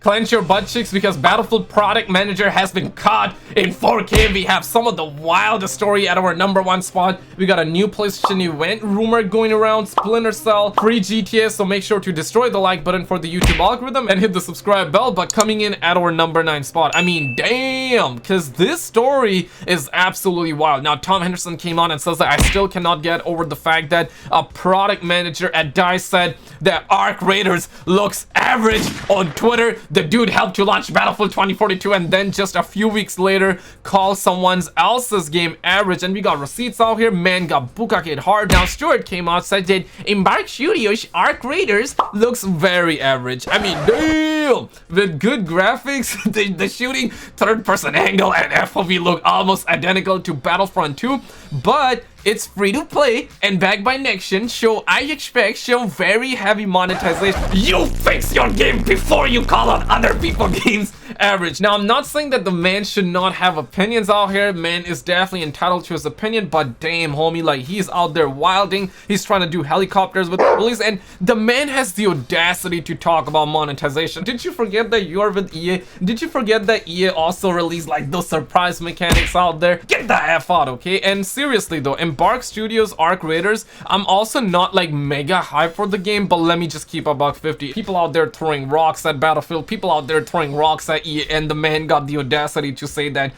Clench your butt cheeks because Battlefield product manager has been caught in 4K. We have some of the wildest story at our #1 spot. We got a new PlayStation event rumor going around, Splinter Cell, free GTA, so make sure to destroy the like button for the YouTube algorithm and hit the subscribe bell. But coming in at our #9 spot, I mean, damn, because this story is absolutely wild. Now, Tom Henderson came on and says that I still cannot get over the fact that a product manager at DICE said that Arc Raiders looks average on Twitter. The dude helped to launch Battlefield 2042 and then just a few weeks later call someone else's game average. And we got receipts out here. Man got bukake hard. Now Stewart came out, said that Embark Studios Arc Raiders looks very average. I mean, damn, with good graphics, the shooting, third-person angle, and FOV look almost identical to Battlefront 2, but it's free to play and backed by next gen, so I expect some very heavy monetization. You fix your game before you call on other people's games average. Now, I'm not saying that the man should not have opinions out here. Man is definitely entitled to his opinion, but damn, homie, like, he's out there wilding. He's trying to do helicopters with police, and the man has the audacity to talk about monetization. Did you forget that you're with EA? Did you forget that EA also released like those surprise mechanics out there? Get the F out, okay? And seriously though, Embark Studios Arc Raiders, I'm also not like mega hyped for the game, but let me just keep a $150. People out there throwing rocks at Battlefield, people out there throwing rocks at EA, and the man got the audacity to say that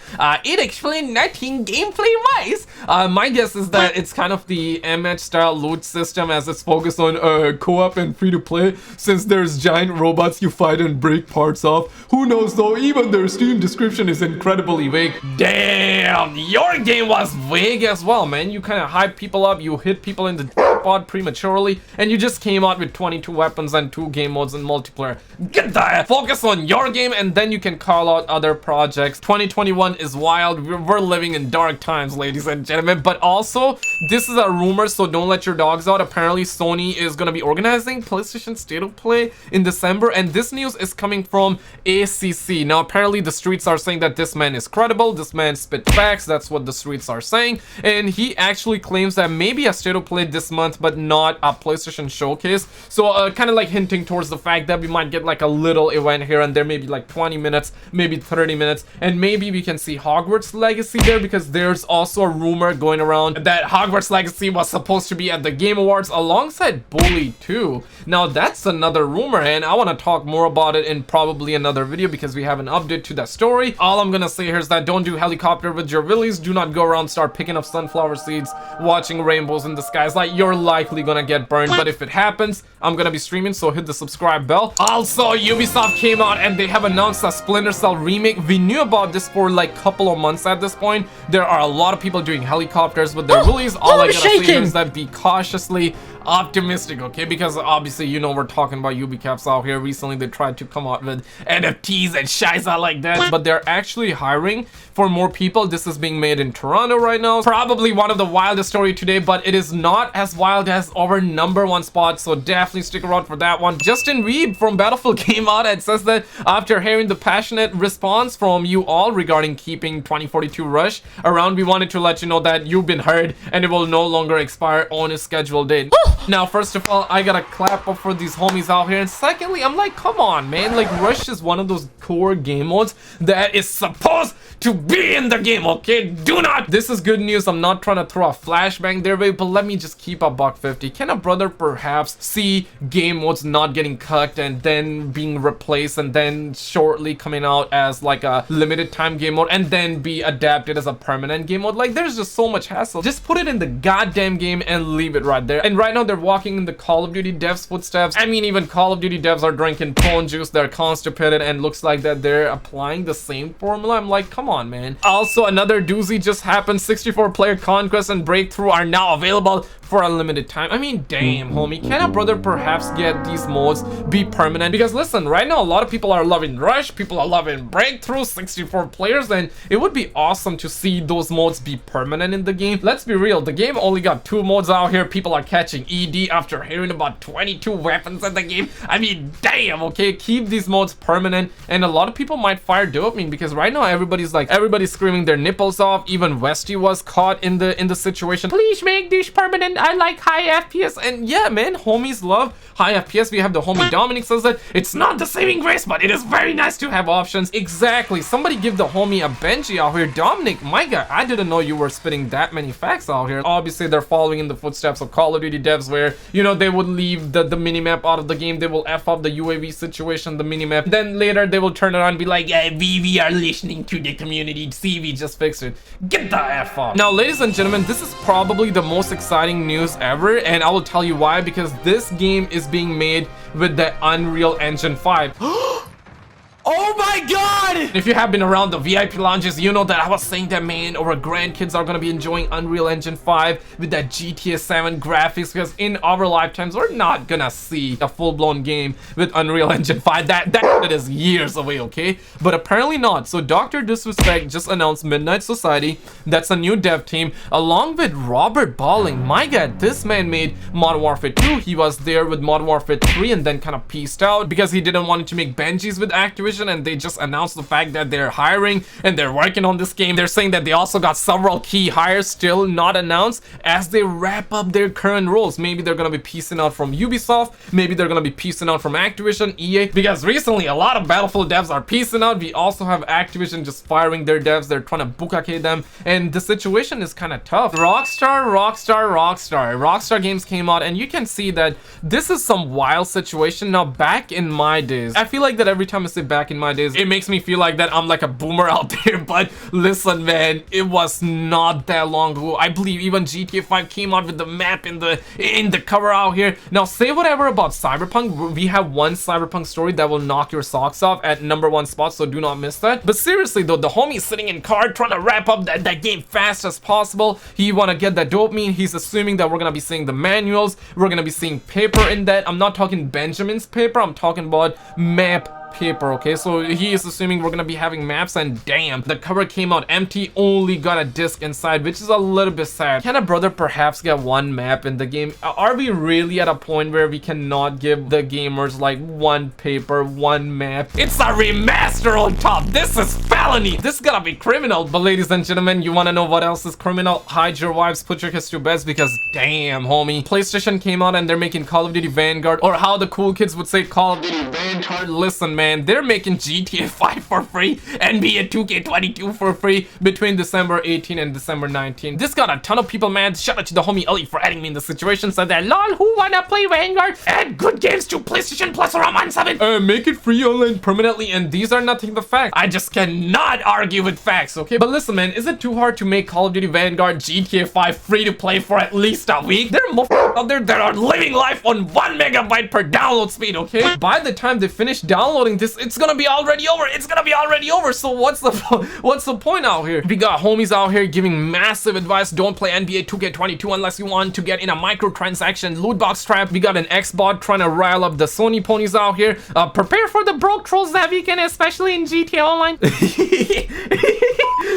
it explained nothing gameplay wise. My guess is that it's kind of the MH style loot system, as it's focused on co-op and free to play, since there's giant robots you fight and break parts off. Who knows though, even their Steam description is incredibly vague. Damn, your game was vague as well, man. You kind of hype people up, you hit people in the spot prematurely, and you just came out with 22 weapons and 2 game modes and multiplayer. Get that! Focus on your game, and then you can call out other projects. 2021 is wild. We're living in dark times, ladies and gentlemen, but also, this is a rumor, so don't let your dogs out. Apparently, Sony is gonna be organizing PlayStation State of Play in December, and this news is coming from ACC. Now, apparently, the streets are saying that this man is credible, this man spit facts, that's what the streets are saying, and he actually claims that maybe a State of Play this month, but not a PlayStation showcase. So kind of like hinting towards the fact that we might get like a little event here and there, maybe like 20 minutes, maybe 30 minutes, and maybe we can see Hogwarts Legacy there, because there's also a rumor going around that Hogwarts Legacy was supposed to be at the Game Awards alongside Bully 2. Now that's another rumor, and I want to talk more about it in probably another video because we have an update to that story. All I'm gonna say here is that don't do helicopter with your willies. Do not go around start picking up sunflower seeds, watching rainbows in the skies. Like, you're likely gonna get burned, but if it happens, I'm gonna be streaming, so hit the subscribe bell. Also, Ubisoft came out and they have announced a Splinter Cell remake. We knew about this for like couple of months at this point. There are a lot of people doing helicopters with their willies. All I gotta say here is that be cautiously optimistic, okay? Because obviously, you know, we're talking about Ubicaps out here. Recently, they tried to come out with NFTs and shiza like that, but they're actually hiring for more people. This is being made in Toronto right now. Probably one of the wildest story today, but it is not as wild as our #1 spot, so definitely stick around for that one. Justin Weeb from Battlefield came out and says that after hearing the passionate response from you all regarding keeping 2042 Rush around, we wanted to let you know that you've been heard and it will no longer expire on its scheduled date. Now, first of all, I gotta clap up for these homies out here, and secondly, I'm like, come on, man, like, Rush is one of those core game modes that is supposed to be in the game, okay? Do not! This is good news. I'm not trying to throw a flashbang their way, but let me just keep a $150. Can a brother perhaps see game modes not getting cut and then being replaced and then shortly coming out as like a limited time game mode and then be adapted as a permanent game mode? Like, there's just so much hassle. Just put it in the goddamn game and leave it right there. And right now, they're walking in the Call of Duty devs' footsteps. I mean, even Call of Duty devs are drinking pone juice, they're constipated, and looks like that they're applying the same formula. I'm like, come on, man. Also, another doozy just happened. 64-player Conquest and Breakthrough are now available for a limited time. I mean, damn, homie. Can a brother perhaps get these modes be permanent? Because listen, right now, a lot of people are loving Rush, people are loving Breakthrough, 64 players, and it would be awesome to see those modes be permanent in the game. Let's be real, the game only got 2 modes out here. People are catching ED after hearing about 22 weapons in the game. I mean, damn, okay? Keep these modes permanent, and a lot of people might fire dopamine, because right now, everybody's like everybody's screaming their nipples off. Even Westy was caught in the situation. Please make this permanent. I like high FPS. And yeah, man, homies love high FPS. We have the homie Dominic says that it's not the saving grace, but it is very nice to have options. Exactly. Somebody give the homie a Benji out here. Dominic, my guy, I didn't know you were spitting that many facts out here. Obviously, they're following in the footsteps of Call of Duty devs where, you know, they would leave the minimap out of the game. They will F up the UAV situation, the minimap. Then later, they will turn around and be like, hey, we are listening to the community. See, we just fixed it. Get the F off. Now, ladies and gentlemen, this is probably the most exciting news ever, and I will tell you why, because this game is being made with the Unreal Engine 5. Oh my god! If you have been around the VIP lounges, you know that I was saying that, man, our grandkids are gonna be enjoying Unreal Engine 5 with that GTA 7 graphics, because in our lifetimes, we're not gonna see a full-blown game with Unreal Engine 5. That is years away, okay? But apparently not. So DrDisrespect just announced Midnight Society. That's a new dev team, along with Robert Balling. My god, this man made Modern Warfare 2. He was there with Modern Warfare 3 and then kind of pieced out because he didn't want to make Benjis with Activision, and they just announced the fact that they're hiring and they're working on this game. They're saying that they also got several key hires still not announced as they wrap up their current roles. Maybe they're gonna be piecing out from Ubisoft, maybe they're gonna be piecing out from Activision, EA, because recently a lot of Battlefield devs are piecing out. We also have Activision just firing their devs. They're trying to bukake them, and the situation is kind of tough. Rockstar Games came out, and you can see that this is some wild situation. Now, back in my days, I feel like that every time I say back in my days, it makes me feel like that I'm like a boomer out there, but listen, man, it was not that long ago. I believe even GTA 5 came out with the map in the cover out here. Now, say whatever about Cyberpunk, we have one Cyberpunk story that will knock your socks off at #1 spot, so do not miss that. But seriously though, the homie's sitting in car trying to wrap up that game fast as possible. He wanna get that dopamine. He's assuming that we're gonna be seeing the manuals, we're gonna be seeing paper in that. I'm not talking Benjamin's paper, I'm talking about map paper, okay? So he is assuming we're gonna be having maps, and damn, the cover came out empty, only got a disc inside, which is a little bit sad. Can a brother perhaps get one map in the game? Are we really at a point where we cannot give the gamers like one paper, one map? It's a remaster on top. This is felony. This is gonna be criminal. But ladies and gentlemen, you wanna know what else is criminal? Hide your wives, put your kids to bed, because damn, homie, PlayStation came out and they're making Call of Duty Vanguard, or how the cool kids would say, Call of Duty Vanguard. Listen, man, they're making GTA 5 for free, NBA 2K22 for free between December 18 and December 19. This got a ton of people mad. Shout out to the homie Ellie for adding me in the situation. Said that, lol, who wanna play Vanguard? Add good games to PlayStation Plus or Roman 7. Make it free online permanently, and these are nothing but facts. I just cannot argue with facts, okay? But listen, man, is it too hard to make Call of Duty Vanguard GTA 5 free to play for at least a week? There are motherfuckers out there that are living life on 1 megabyte per download speed, okay? By the time they finish downloading this, it's gonna be already over. It's gonna be already over. So what's the point out here? We got homies out here giving massive advice. Don't play NBA 2K22 unless you want to get in a microtransaction loot box trap. We got an X-bot trying to rile up the Sony ponies out here. Prepare for the broke trolls that weekend, especially in GTA Online.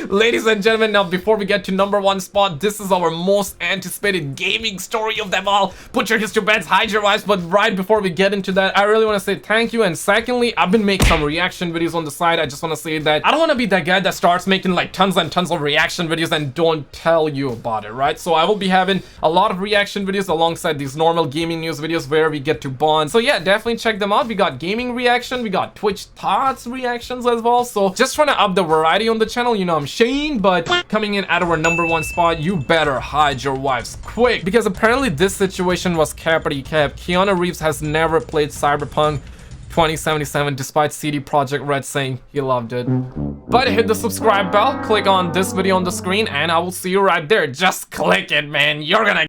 Ladies and gentlemen, now before we get to #1 spot, this is our most anticipated gaming story of them all. Put your kids to beds, hide your wives. But right before we get into that, I really want to say thank you. And secondly, I've been making some reaction videos on the side. I just want to say that I don't want to be that guy that starts making like tons and tons of reaction videos and don't tell you about it, right? So I will be having a lot of reaction videos alongside these normal gaming news videos where we get to bond. So yeah, definitely check them out. We got gaming reaction, we got Twitch thoughts reactions as well. So just trying to up the variety on the channel, you know I'm Shane, but coming in at our #1 spot, you better hide your wives quick, because apparently this situation was cappity cap. Keanu Reeves has never played Cyberpunk 2077 despite CD Projekt Red saying he loved it. But hit the subscribe bell, click on this video on the screen, and I will see you right there. Just click it, man. You're gonna